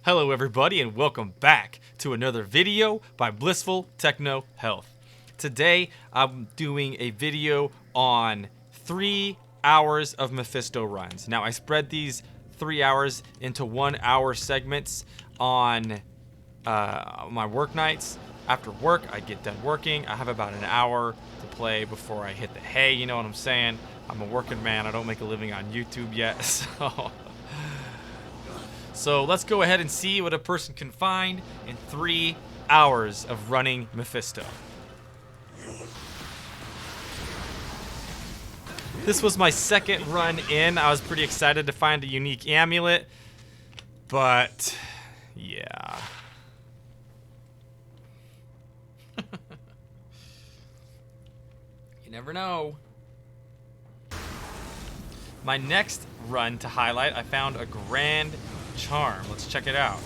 Hello everybody and welcome back to another video by Blissful Techno Health. Today I'm doing a video on 3 hours of Mephisto runs. Now I spread these 3 hours into 1 hour segments on my work nights. After work I get done working. I have about an hour to play before I hit the hay, you know what I'm saying? I'm a working man, I don't make a living on YouTube yet, So let's go ahead and see what a person can find in 3 hours of running Mephisto. This was my second run in. I was pretty excited to find a unique amulet, but yeah. You never know. My next run to highlight, I found a grand charm. Let's check it out.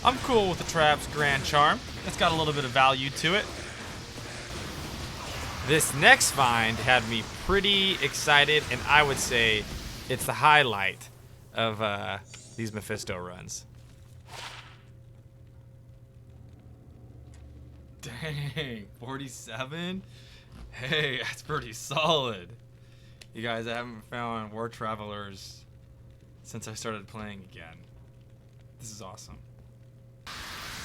I'm cool with the Trap's grand charm. It's got a little bit of value to it. This next find had me pretty excited, and I would say it's the highlight of these Mephisto runs. Dang, 47? Hey, that's pretty solid. You guys, I haven't found War Travelers since I started playing again. This is awesome.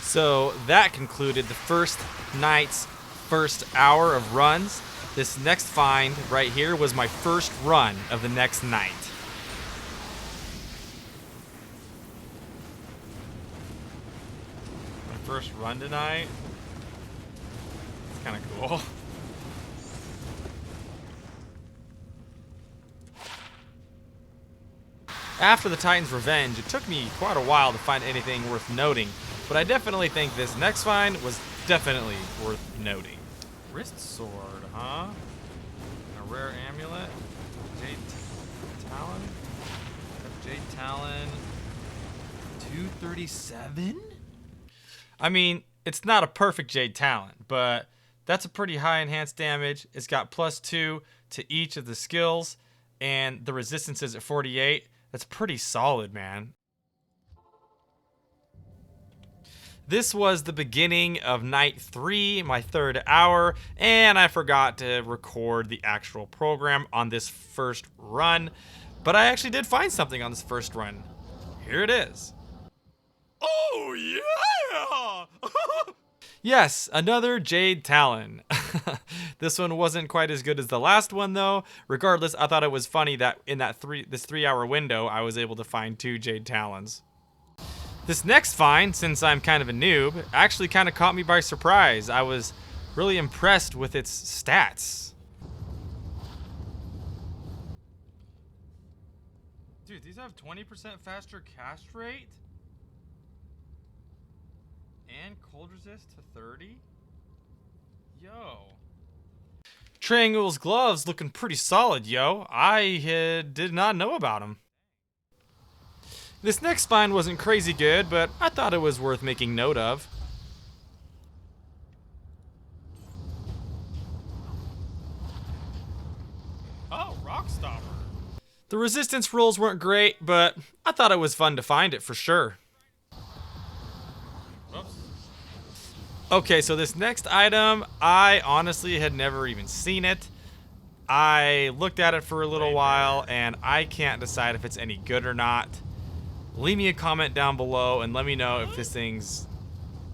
So that concluded the first night's first hour of runs. This next find right here was my first run of the next night. My first run tonight? It's kind of cool. After the Titan's Revenge, it took me quite a while to find anything worth noting, but I definitely think this next find was definitely worth noting. Wrist sword, huh? A rare amulet. Jade Talon? Jade Talon. 237? I mean, it's not a perfect Jade Talon, but that's a pretty high enhanced damage. It's got +2 to each of the skills, and the resistance is at 48. That's pretty solid, man. This was the beginning of night 3, my third hour, and I forgot to record the actual program on this first run, but I actually did find something on this first run. Here it is. Oh, yeah! Yes, another Jade Talon. This one wasn't quite as good as the last one, though. Regardless, I thought it was funny that in this 3 hour window, I was able to find 2 Jade Talons. This next find, since I'm kind of a noob, actually kind of caught me by surprise. I was really impressed with its stats. Dude, these have 20% faster cast rate? And cold resist to 30? Yo. Triangle's gloves looking pretty solid, yo. I did not know about them. This next find wasn't crazy good, but I thought it was worth making note of. Oh, Rockstopper. The resistance rolls weren't great, but I thought it was fun to find it for sure. Okay, so this next item, I honestly had never even seen it. I looked at it for a little while, and I can't decide if it's any good or not. Leave me a comment down below and let me know if this thing's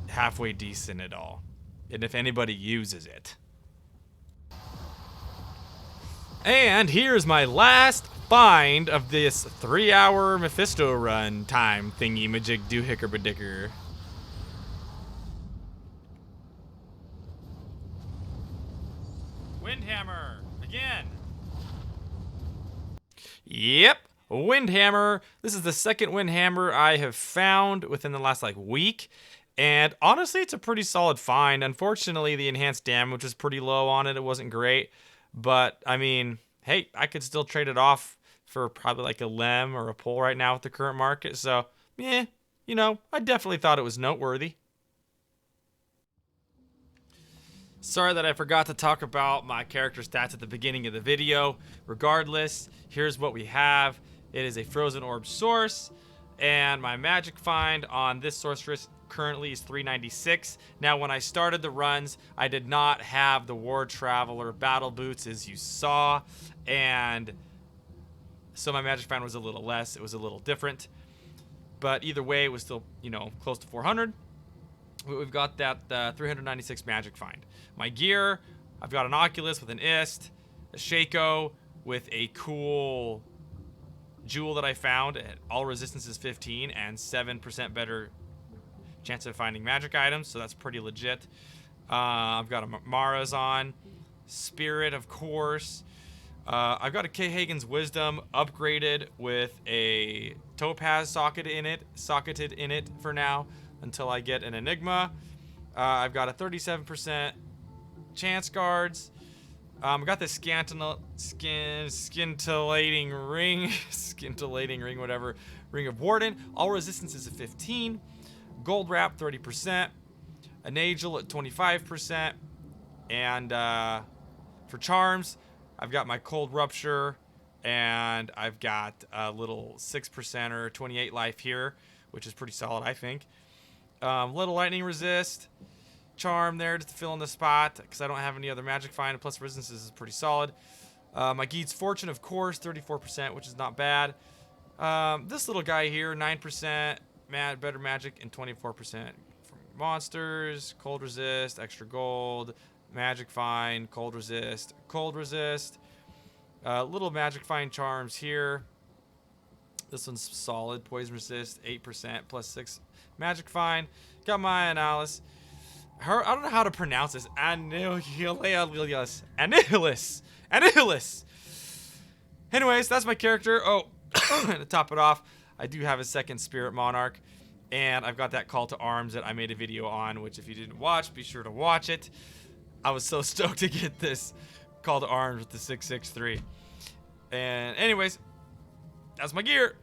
halfway decent at all, and if anybody uses it. And here's my last find of this 3 hour Mephisto run time thingy majig doohicker-badicker. Windhammer, again. Yep, Windhammer. This is the second Windhammer I have found within the last week. And honestly, it's a pretty solid find. Unfortunately, the enhanced damage was pretty low on it. It wasn't great. But, I mean, hey, I could still trade it off for probably a lem or a pull right now with the current market. So, yeah, you know, I definitely thought it was noteworthy. Sorry that I forgot to talk about my character stats at the beginning of the video. Regardless, here's what we have. It is a frozen orb source, and my magic find on this sorceress currently is 396. Now, when I started the runs, I did not have the War Traveler battle boots, as you saw, and so my magic find was a little less. It was a little different, but either way, it was still, you know, close to 400. We've got that 396 magic find. My gear, I've got an Oculus with an Ist, a Shaco with a cool jewel that I found at all resistance is 15 and 7% better chance of finding magic items, so that's pretty legit. I've got a Mara's on, Spirit, of course. I've got a K. Hagen's Wisdom upgraded with a Topaz socketed in it for now until I get an Enigma. I've got a 37% chance guards. I've got the scintillating ring, whatever. Ring of Warden. All resistance is a 15. Gold wrap 30%. A Nagel at 25%. And for charms, I've got my Cold Rupture, and I've got a little 6% or 28 life here, which is pretty solid, I think. Little lightning resist, charm there just to fill in the spot because I don't have any other magic find. Plus resistance is pretty solid. My Geed's Fortune, of course, 34%, which is not bad. This little guy here, 9% better magic and 24% from monsters. Cold resist, extra gold, magic find, cold resist, cold resist. Little magic find charms here. This one's solid. Poison resist, 8% plus 6 magic find. Got my Annihilus. I don't know how to pronounce this. Annihilus. Anyways, that's my character. Oh, to top it off, I do have a second Spirit Monarch. And I've got that Call to Arms that I made a video on, which if you didn't watch, be sure to watch it. I was so stoked to get this Call to Arms with the 663. And anyways, that's my gear.